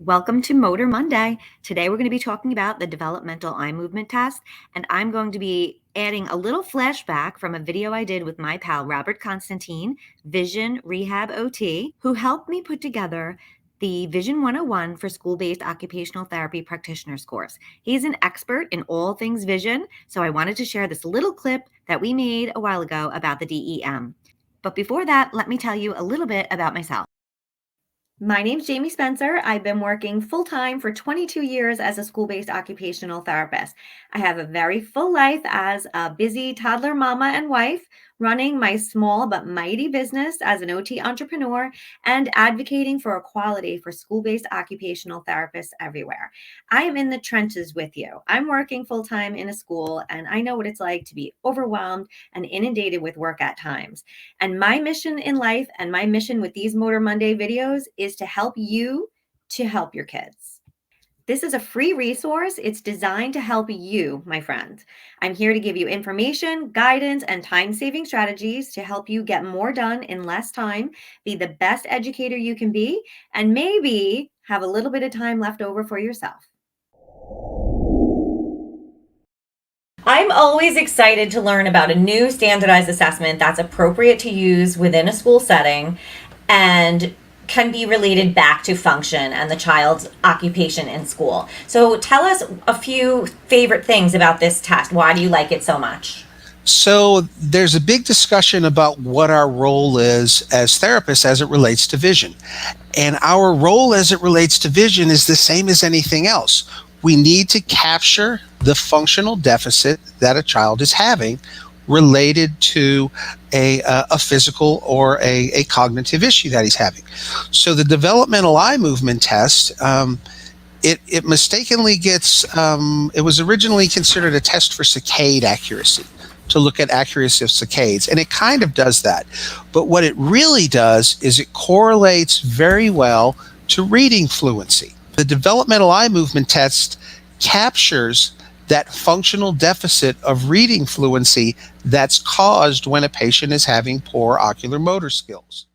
Welcome to Motor Monday. Today we're going to be talking about the Developmental Eye Movement Test, and I'm going to be adding a little flashback from a video I did with my pal Robert Constantine, Vision Rehab OT, who helped me put together the Vision 101 for school-based occupational therapy practitioners course. He's an expert in all things vision, so I wanted to share this little clip that we made a while ago about the DEM. But before that, let me tell you a little bit about myself. My name's Jamie Spencer. I've been working full-time for 22 years as a school-based occupational therapist. I have a very full life as a busy toddler mama and wife, running my small but mighty business as an OT entrepreneur and advocating for equality for school-based occupational therapists everywhere. I am in the trenches with you. I'm working full-time in a school, and I know what it's like to be overwhelmed and inundated with work at times. And my mission in life and my mission with these Motor Monday videos is to help you to help your kids. This is a free resource. It's designed to help you, my friend. I'm here to give you information, guidance, and time-saving strategies to help you get more done in less time, be the best educator you can be, and maybe have a little bit of time left over for yourself. I'm always excited to learn about a new standardized assessment that's appropriate to use within a school setting and can be related back to function and the child's occupation in school. So tell us a few favorite things about this test. Why do you like it so much? So there's a big discussion about what our role is as therapists as it relates to vision. And our role as it relates to vision is the same as anything else. We need to capture the functional deficit that a child is having related to a physical or a cognitive issue that he's having. So the Developmental Eye Movement Test, it mistakenly gets, it was originally considered a test for saccade accuracy, to look at accuracy of saccades, and it kind of does that. But what it really does is it correlates very well to reading fluency. The Developmental Eye Movement Test captures that functional deficit of reading fluency that's caused when a patient is having poor ocular motor skills.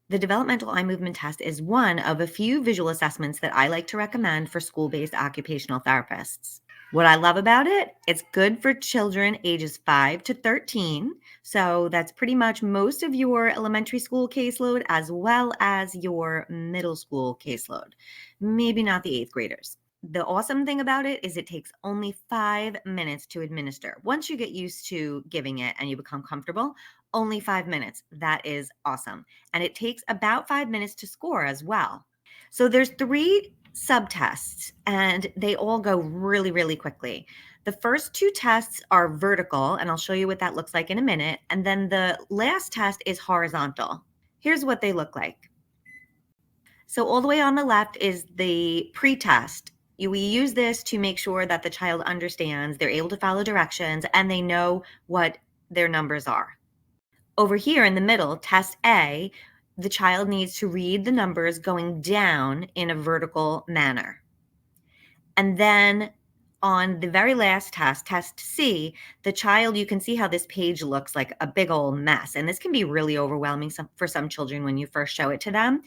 The Developmental Eye Movement Test is one of a few visual assessments that I like to recommend for school-based occupational therapists. What I love about it, it's good for children ages 5 to 13. So that's pretty much most of your elementary school caseload as well as your middle school caseload. Maybe not the 8th graders. The awesome thing about it is it takes only 5 minutes to administer. Once you get used to giving it and you become comfortable, only 5 minutes. That is awesome. And it takes about 5 minutes to score as well. So there's 3 subtests and they all go really, really quickly. The first 2 tests are vertical, and I'll show you what that looks like in a minute. And then the last test is horizontal. Here's what they look like. So all the way on the left is the pre-test. We use this to make sure that the child understands, they're able to follow directions, and they know what their numbers are. Over here in the middle, test A, the child needs to read the numbers going down in a vertical manner. And then on the very last test, test C, the child, you can see how this page looks like a big old mess. And this can be really overwhelming for some children when you first show it to them.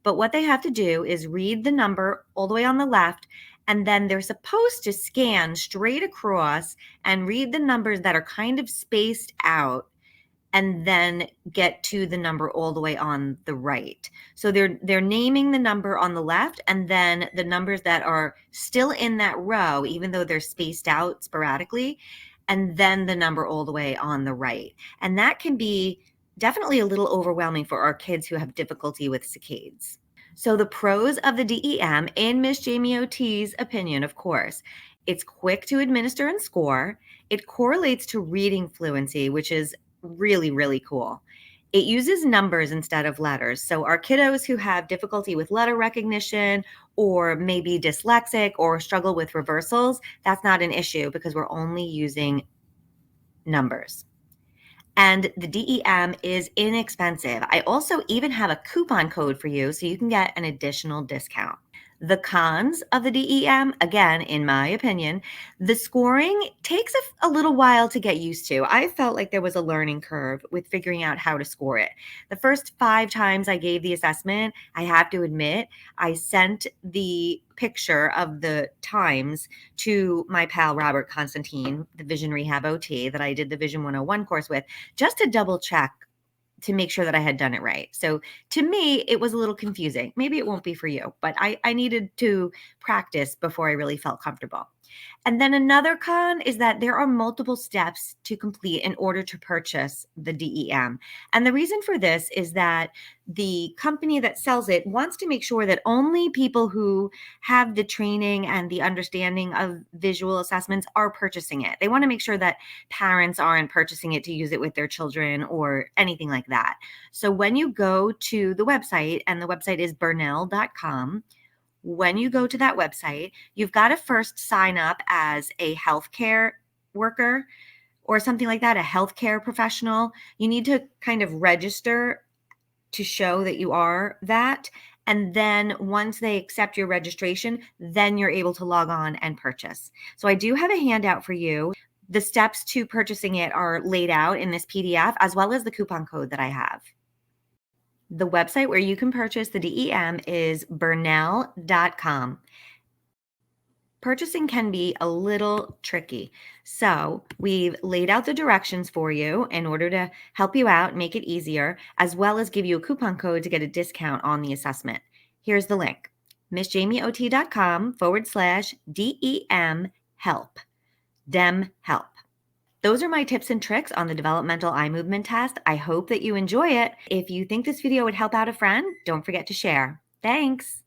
But what they have to do is read the number all the way on the left, and then they're supposed to scan straight across and read the numbers that are kind of spaced out, and then get to the number all the way on the right. So they're naming the number on the left, and then the numbers that are still in that row, even though they're spaced out sporadically, and then the number all the way on the right. And that can be definitely a little overwhelming for our kids who have difficulty with saccades. So the pros of the DEM, in Miss Jamie OT's opinion, of course, it's quick to administer and score. It correlates to reading fluency, which is really, really cool. It uses numbers instead of letters. So our kiddos who have difficulty with letter recognition or maybe dyslexic or struggle with reversals, that's not an issue because we're only using numbers. And the DEM is inexpensive. I also even have a coupon code for you so you can get an additional discount. The cons of the DEM, again, in my opinion, the scoring takes a little while to get used to. I felt like there was a learning curve with figuring out how to score it. The first 5 times I gave the assessment, I have to admit, I sent the picture of the times to my pal Robert Constantine, the Vision Rehab OT that I did the Vision 101 course with, just to double check to make sure that I had done it right. So to me, it was a little confusing. Maybe it won't be for you, but I needed to practice before I really felt comfortable. And then another con is that there are multiple steps to complete in order to purchase the DEM. And the reason for this is that the company that sells it wants to make sure that only people who have the training and the understanding of visual assessments are purchasing it. They want to make sure that parents aren't purchasing it to use it with their children or anything like that. So when you go to the website, and the website is burnell.com, when you go to that website, you've got to first sign up as a healthcare worker or something like that, a healthcare professional. You need to kind of register to show that you are that. And then once they accept your registration, then you're able to log on and purchase. So I do have a handout for you. The steps to purchasing it are laid out in this PDF, as well as the coupon code that I have. The website where you can purchase the DEM is burnell.com. Purchasing can be a little tricky. So we've laid out the directions for you in order to help you out, make it easier, as well as give you a coupon code to get a discount on the assessment. Here's the link, missjamieot.com/DEM help. DEM help. Those are my tips and tricks on the developmental eye movement test. I hope that you enjoy it. If you think this video would help out a friend, don't forget to share. Thanks.